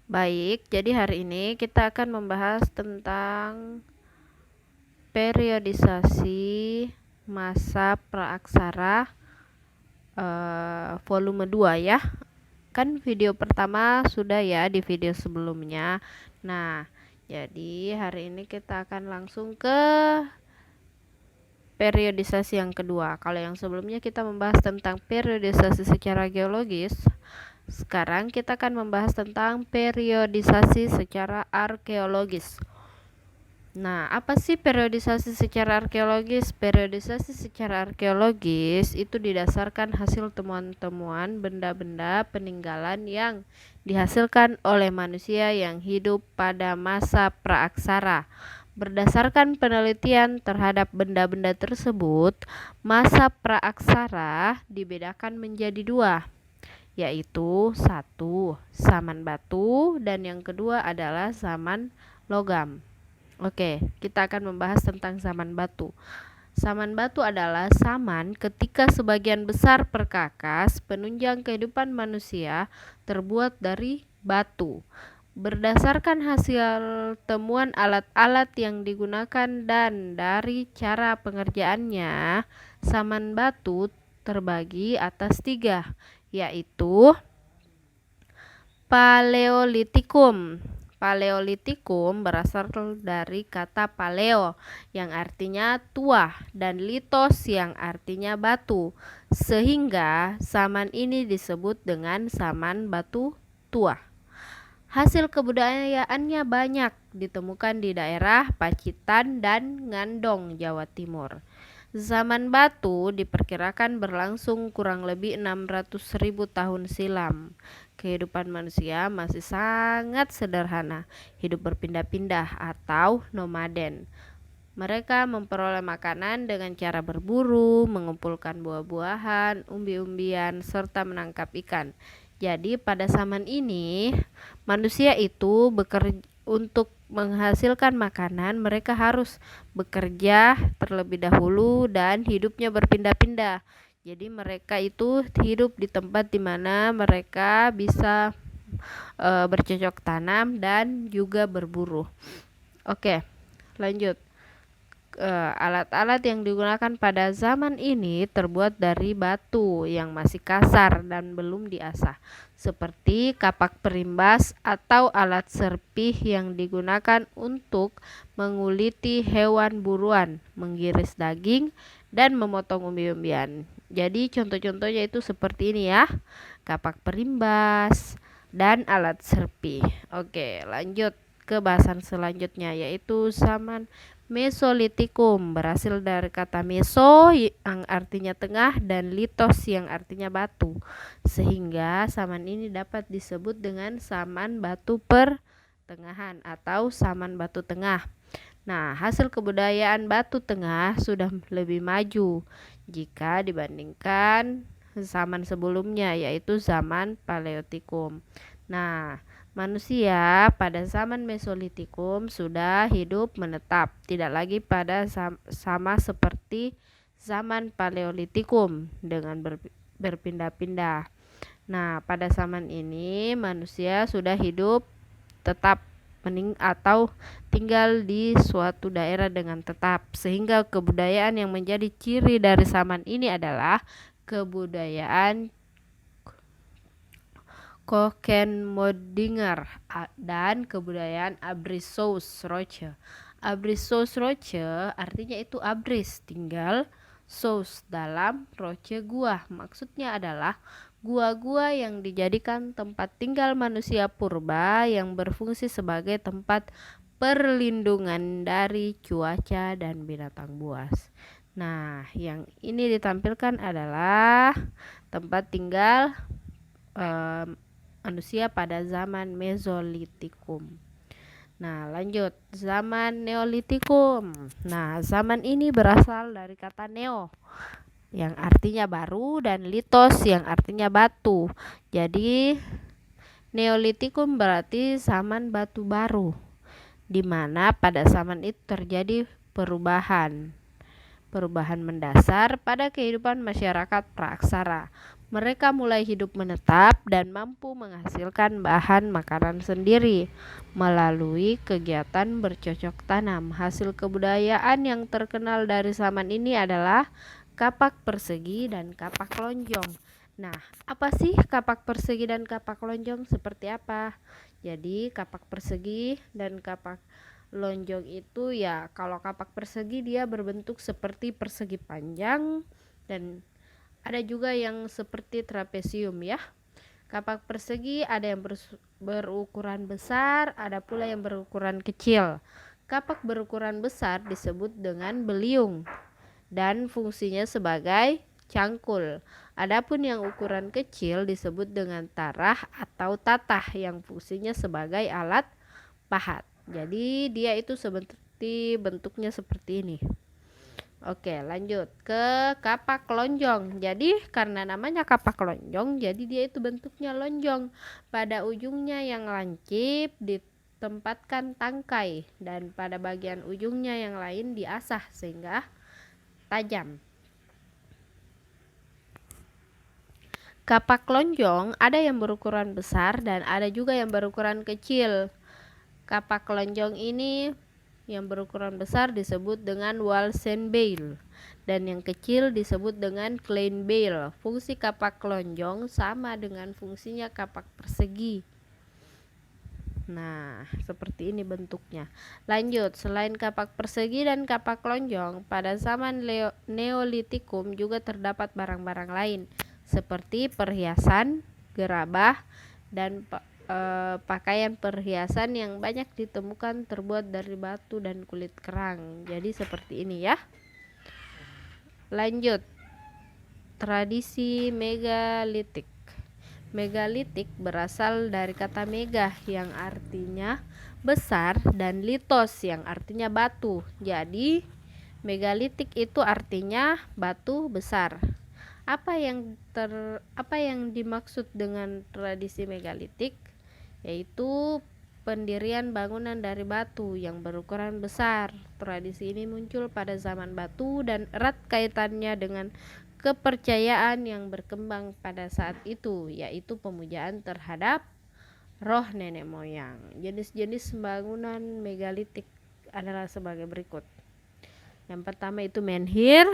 Baik, jadi hari ini kita akan membahas tentang periodisasi masa praaksara volume 2 ya. Kan video pertama sudah ya di video sebelumnya. Nah, jadi hari ini kita akan langsung ke periodisasi yang kedua. Kalau yang sebelumnya kita membahas tentang periodisasi secara geologis, sekarang kita akan membahas tentang periodisasi secara arkeologis. Nah, apa sih periodisasi secara arkeologis? Periodisasi secara arkeologis itu didasarkan hasil temuan-temuan benda-benda peninggalan yang dihasilkan oleh manusia yang hidup pada masa praaksara. Berdasarkan penelitian terhadap benda-benda tersebut, masa praaksara dibedakan menjadi dua, yaitu satu, zaman batu, dan yang kedua adalah zaman logam. Oke, kita akan membahas tentang zaman batu. Zaman batu adalah zaman ketika sebagian besar perkakas penunjang kehidupan manusia terbuat dari batu. Berdasarkan hasil temuan alat-alat yang digunakan dan dari cara pengerjaannya, zaman batu terbagi atas tiga, yaitu Paleolitikum. Paleolitikum berasal dari kata paleo yang artinya tua dan litos yang artinya batu, sehingga zaman ini disebut dengan zaman batu tua. Hasil kebudayaannya banyak ditemukan di daerah Pacitan dan Ngandong, Jawa Timur. Zaman batu diperkirakan berlangsung kurang lebih 600.000 tahun silam. Kehidupan manusia masih sangat sederhana, hidup berpindah-pindah atau nomaden. Mereka memperoleh makanan dengan cara berburu, mengumpulkan buah-buahan, umbi-umbian, serta menangkap ikan. Jadi pada zaman ini, manusia itu bekerja untuk menghasilkan makanan, mereka harus bekerja terlebih dahulu dan hidupnya berpindah-pindah. Jadi mereka itu hidup di tempat di mana mereka bisa bercocok tanam dan juga berburu. Oke, lanjut. Alat-alat yang digunakan pada zaman ini terbuat dari batu yang masih kasar dan belum diasah, seperti kapak perimbas atau alat serpih yang digunakan untuk menguliti hewan buruan, menggiris daging, dan memotong umbi-umbian. Jadi contoh-contohnya itu seperti ini ya, kapak perimbas dan alat serpih. Oke, lanjut ke bahasan selanjutnya, yaitu zaman Mesolitikum, berasal dari kata meso yang artinya tengah dan litos yang artinya batu, sehingga zaman ini dapat disebut dengan zaman batu pertengahan atau zaman batu tengah. Nah, hasil kebudayaan batu tengah sudah lebih maju jika dibandingkan zaman sebelumnya, yaitu zaman Paleolitikum. Nah, manusia pada zaman Mesolitikum sudah hidup menetap, tidak lagi pada sama seperti zaman Paleolitikum dengan berpindah-pindah. Nah, pada zaman ini manusia sudah hidup tetap atau tinggal di suatu daerah dengan tetap, sehingga kebudayaan yang menjadi ciri dari zaman ini adalah kebudayaan Kokenmodinger dan kebudayaan Abrissous-Roche. Abrissous-Roche artinya itu abris, tinggal, sous dalam, roche gua. Maksudnya adalah gua-gua yang dijadikan tempat tinggal manusia purba yang berfungsi sebagai tempat perlindungan dari cuaca dan binatang buas. Nah, yang ini ditampilkan adalah tempat tinggal manusia pada zaman Mesolitikum. Nah, lanjut zaman Neolitikum. Nah, zaman ini berasal dari kata neo yang artinya baru dan litos yang artinya batu. Jadi Neolitikum berarti zaman batu baru, di mana pada zaman itu terjadi perubahan mendasar pada kehidupan masyarakat praaksara. Mereka mulai hidup menetap dan mampu menghasilkan bahan makanan sendiri melalui kegiatan bercocok tanam. Hasil kebudayaan yang terkenal dari zaman ini adalah kapak persegi dan kapak lonjong. Nah, apa sih kapak persegi dan kapak lonjong? Seperti apa? Jadi, kapak persegi dan kapak lonjong itu ya, kalau kapak persegi dia berbentuk seperti persegi panjang, dan ada juga yang seperti trapesium ya. Kapak persegi ada yang berukuran besar, ada pula yang berukuran kecil. Kapak berukuran besar disebut dengan beliung dan fungsinya sebagai cangkul. Adapun yang ukuran kecil disebut dengan tarah atau tatah yang fungsinya sebagai alat pahat. Jadi dia itu seperti bentuknya seperti ini. Oke, lanjut ke kapak lonjong. Jadi karena namanya kapak lonjong, jadi dia itu bentuknya lonjong. Pada ujungnya yang lancip ditempatkan tangkai, dan pada bagian ujungnya yang lain diasah sehingga tajam. Kapak lonjong ada yang berukuran besar dan ada juga yang berukuran kecil. Kapak lonjong ini yang berukuran besar disebut dengan Walsenbeil dan yang kecil disebut dengan Kleinbeil. Fungsi kapak lonjong sama dengan fungsinya kapak persegi. Nah, seperti ini bentuknya. Lanjut, selain kapak persegi dan kapak lonjong, pada zaman Neolitikum juga terdapat barang-barang lain seperti perhiasan, gerabah, dan pakaian perhiasan yang banyak ditemukan terbuat dari batu dan kulit kerang. Jadi seperti ini ya. Lanjut, tradisi megalitik. Megalitik berasal dari kata mega yang artinya besar dan litos yang artinya batu. Jadi megalitik itu artinya batu besar. Apa yang dimaksud dengan tradisi megalitik? Yaitu pendirian bangunan dari batu yang berukuran besar. Tradisi ini muncul pada zaman batu dan erat kaitannya dengan kepercayaan yang berkembang pada saat itu, yaitu pemujaan terhadap roh nenek moyang. Jenis-jenis bangunan megalitik adalah sebagai berikut. Yang pertama itu menhir.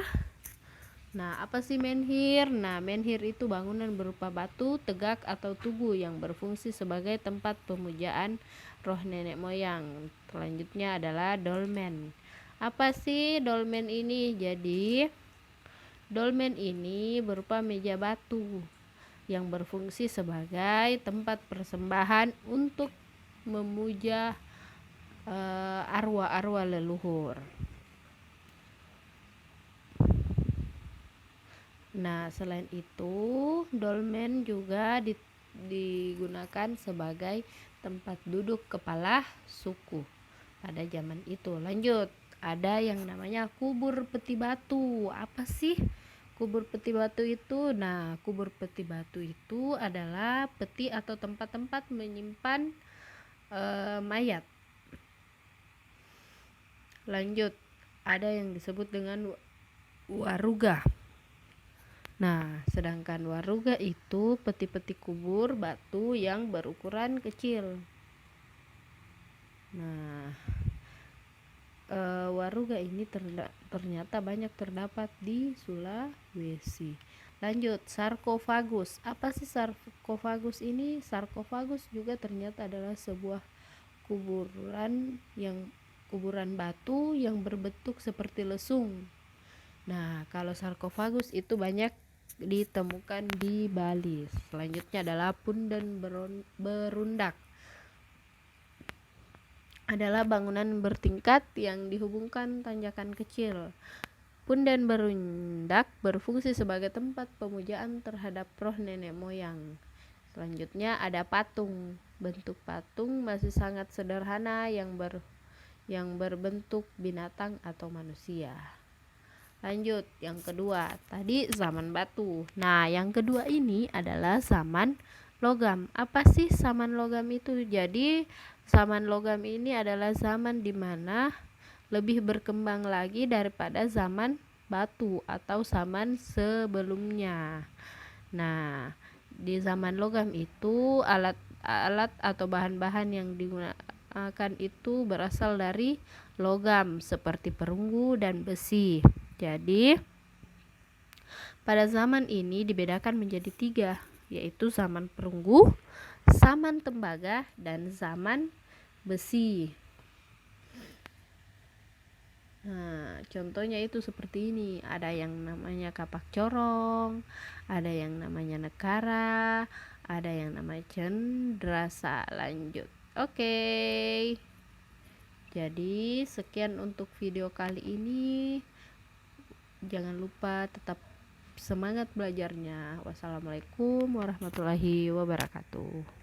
Nah, apa sih menhir? Nah, menhir itu bangunan berupa batu tegak atau tugu yang berfungsi sebagai tempat pemujaan roh nenek moyang. Selanjutnya adalah dolmen. Apa sih dolmen ini? Jadi, dolmen ini berupa meja batu yang berfungsi sebagai tempat persembahan untuk memuja arwah-arwah leluhur. Nah, selain itu, dolmen juga digunakan sebagai tempat duduk kepala suku pada zaman itu. Lanjut, ada yang namanya kubur peti batu. Apa sih kubur peti batu itu? Nah, kubur peti batu itu adalah peti atau tempat-tempat menyimpan mayat. Lanjut, ada yang disebut dengan waruga. Nah, sedangkan waruga itu peti-peti kubur batu yang berukuran kecil. Nah, waruga ini ternyata banyak terdapat di Sulawesi. Lanjut, sarkofagus. Apa sih sarkofagus ini? Sarkofagus juga ternyata adalah sebuah kuburan batu yang berbentuk seperti lesung. Nah, kalau sarkofagus itu banyak ditemukan di Bali. Selanjutnya adalah punden berundak. Adalah bangunan bertingkat yang dihubungkan tanjakan kecil. Punden berundak berfungsi sebagai tempat pemujaan terhadap roh nenek moyang. Selanjutnya ada patung. Bentuk patung masih sangat sederhana yang berbentuk binatang atau manusia. Lanjut, yang kedua, tadi zaman batu. Nah, yang kedua ini adalah zaman logam. Apa sih zaman logam itu? Jadi, zaman logam ini adalah zaman di mana lebih berkembang lagi daripada zaman batu atau zaman sebelumnya. Nah, di zaman logam itu alat-alat atau bahan-bahan yang digunakan itu berasal dari logam seperti perunggu dan besi. Jadi, pada zaman ini dibedakan menjadi 3, yaitu zaman perunggu, zaman tembaga, dan zaman besi. Nah, contohnya itu seperti ini. Ada yang namanya kapak corong, ada yang namanya nekara, ada yang namanya cendrasa. Lanjut. Oke. Jadi, sekian untuk video kali ini. Jangan lupa tetap semangat belajarnya. Wassalamualaikum warahmatullahi wabarakatuh.